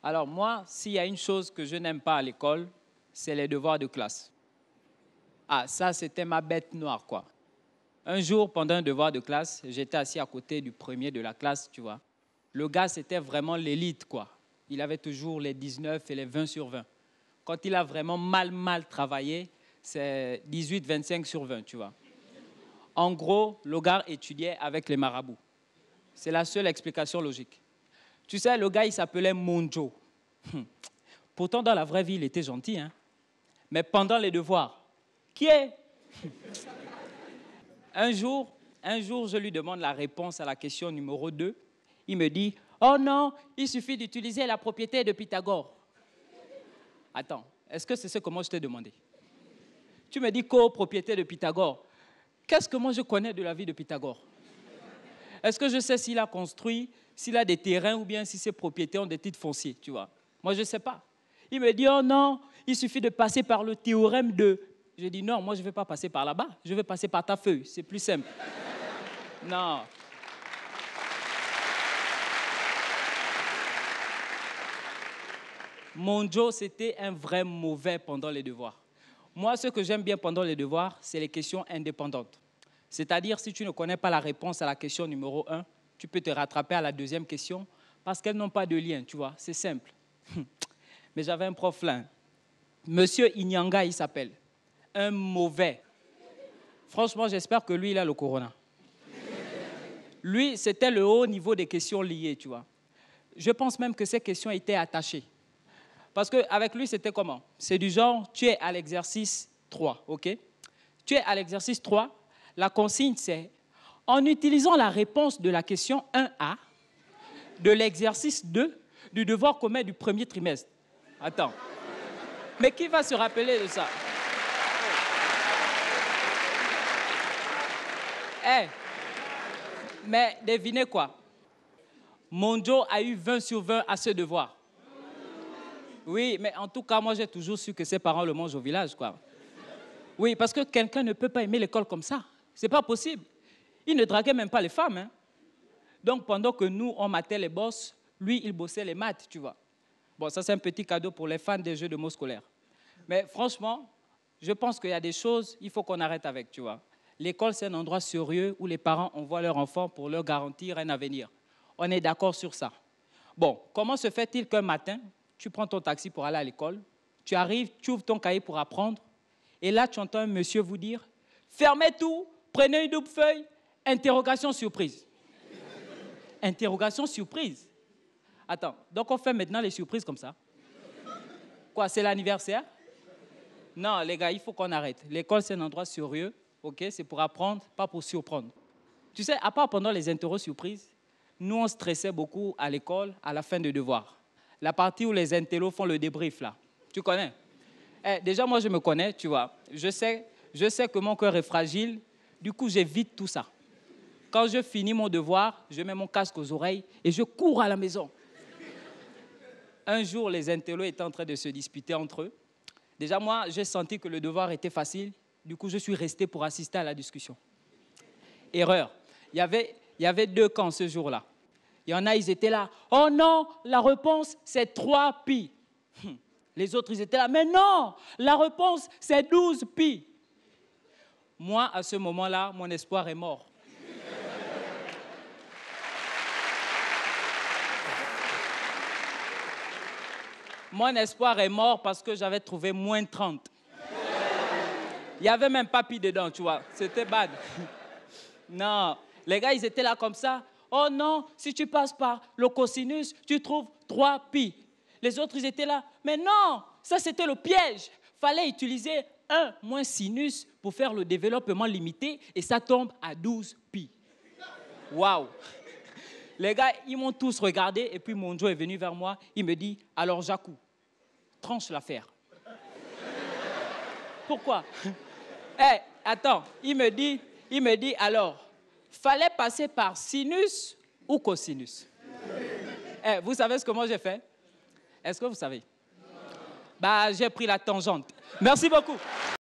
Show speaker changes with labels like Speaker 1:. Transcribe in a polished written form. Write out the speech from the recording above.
Speaker 1: Alors moi, s'il y a une chose que je n'aime pas à l'école, c'est les devoirs de classe. Ah, ça, c'était ma bête noire, quoi. Un jour, pendant un devoir de classe, j'étais assis à côté du premier de la classe, tu vois. Le gars, c'était vraiment l'élite, quoi. Il avait toujours les 19 et les 20 sur 20. Quand il a vraiment mal travaillé, c'est 18, 25 sur 20, tu vois. En gros, le gars étudiait avec les marabouts. C'est la seule explication logique. Tu sais, le gars, il s'appelait Monjo. Pourtant, dans la vraie vie, il était gentil, hein. Mais pendant les devoirs, qui est un jour, je lui demande la réponse à la question numéro 2. Il me dit, oh non, il suffit d'utiliser la propriété de Pythagore. Attends, est-ce que c'est ce que moi je t'ai demandé? Tu me dis copropriété de Pythagore. Qu'est-ce que moi je connais de la vie de Pythagore? Est-ce que je sais s'il a construit, s'il a des terrains ou bien si ses propriétés ont des titres fonciers, tu vois? Moi, je ne sais pas. Il me dit, oh non, il suffit de passer par le théorème de... Je dis, non, moi, je ne vais pas passer par là-bas. Je vais passer par ta feuille. C'est plus simple. Non. Mon Joe, c'était un vrai mauvais pendant les devoirs. Moi, ce que j'aime bien pendant les devoirs, c'est les questions indépendantes. C'est-à-dire, si tu ne connais pas la réponse à la question numéro 1, tu peux te rattraper à la deuxième question parce qu'elles n'ont pas de lien, tu vois. C'est simple. Mais j'avais un prof là. Monsieur Inyanga, il s'appelle. Un mauvais. Franchement, j'espère que lui, il a le corona. Lui, c'était le haut niveau des questions liées, tu vois. Je pense même que ces questions étaient attachées. Parce qu'avec lui, c'était comment? C'est du genre, tu es à l'exercice 3, ok? Tu es à l'exercice 3, la consigne, c'est en utilisant la réponse de la question 1A de l'exercice 2 du devoir commun du premier trimestre. Attends. Mais qui va se rappeler de ça? Hey, mais devinez quoi? Monjo a eu 20 sur 20 à ce devoir. Oui, mais en tout cas, moi, j'ai toujours su que ses parents le mangent au village, quoi. Oui, parce que quelqu'un ne peut pas aimer l'école comme ça. C'est pas possible. Il ne draguait même pas les femmes, hein. Donc, pendant que nous, on matait les boss, lui, il bossait les maths, tu vois. Bon, ça, c'est un petit cadeau pour les fans des jeux de mots scolaires. Mais franchement, je pense qu'il y a des choses, il faut qu'on arrête avec, tu vois. L'école, c'est un endroit sérieux où les parents envoient leurs enfants pour leur garantir un avenir. On est d'accord sur ça. Bon, comment se fait-il qu'un matin, tu prends ton taxi pour aller à l'école, tu arrives, tu ouvres ton cahier pour apprendre, et là, tu entends un monsieur vous dire « Fermez tout, prenez une double feuille, interrogation surprise. » Interrogation surprise. Attends, donc on fait maintenant les surprises comme ça? Quoi, c'est l'anniversaire? Non, les gars, il faut qu'on arrête. L'école, c'est un endroit sérieux, ok? C'est pour apprendre, pas pour surprendre. Tu sais, à part pendant les interros surprises, nous, on stressait beaucoup à l'école à la fin de devoir. La partie où les intellos font le débrief, là. Tu connais? Déjà, moi, je me connais, tu vois. Je sais que mon cœur est fragile. Du coup, j'évite tout ça. Quand je finis mon devoir, je mets mon casque aux oreilles et je cours à la maison. Un jour, les intellos étaient en train de se disputer entre eux. Déjà, moi, j'ai senti que le devoir était facile. Du coup, je suis resté pour assister à la discussion. Erreur. Il y avait deux camps ce jour-là. Il y en a, ils étaient là. Oh non, la réponse, c'est 3 pi. Les autres, ils étaient là. Mais non, la réponse, c'est 12 pi. Moi, à ce moment-là, mon espoir est mort. Mon espoir est mort parce que j'avais trouvé moins 30. Il n'y avait même pas pi dedans, tu vois. C'était bad. Non, les gars, ils étaient là comme ça. Oh non, si tu passes par le cosinus, tu trouves 3 pi. Les autres, ils étaient là. Mais non, ça, c'était le piège. Fallait utiliser 1 moins sinus pour faire le développement limité et ça tombe à 12 pi. Waouh! Les gars, ils m'ont tous regardé et puis mon Joe est venu vers moi. Il me dit, alors Jacou, tranche l'affaire. Pourquoi? Attends, il me dit, alors, fallait passer par sinus ou cosinus? Vous savez ce que moi j'ai fait? Est-ce que vous savez? Bah, j'ai pris la tangente. Merci beaucoup.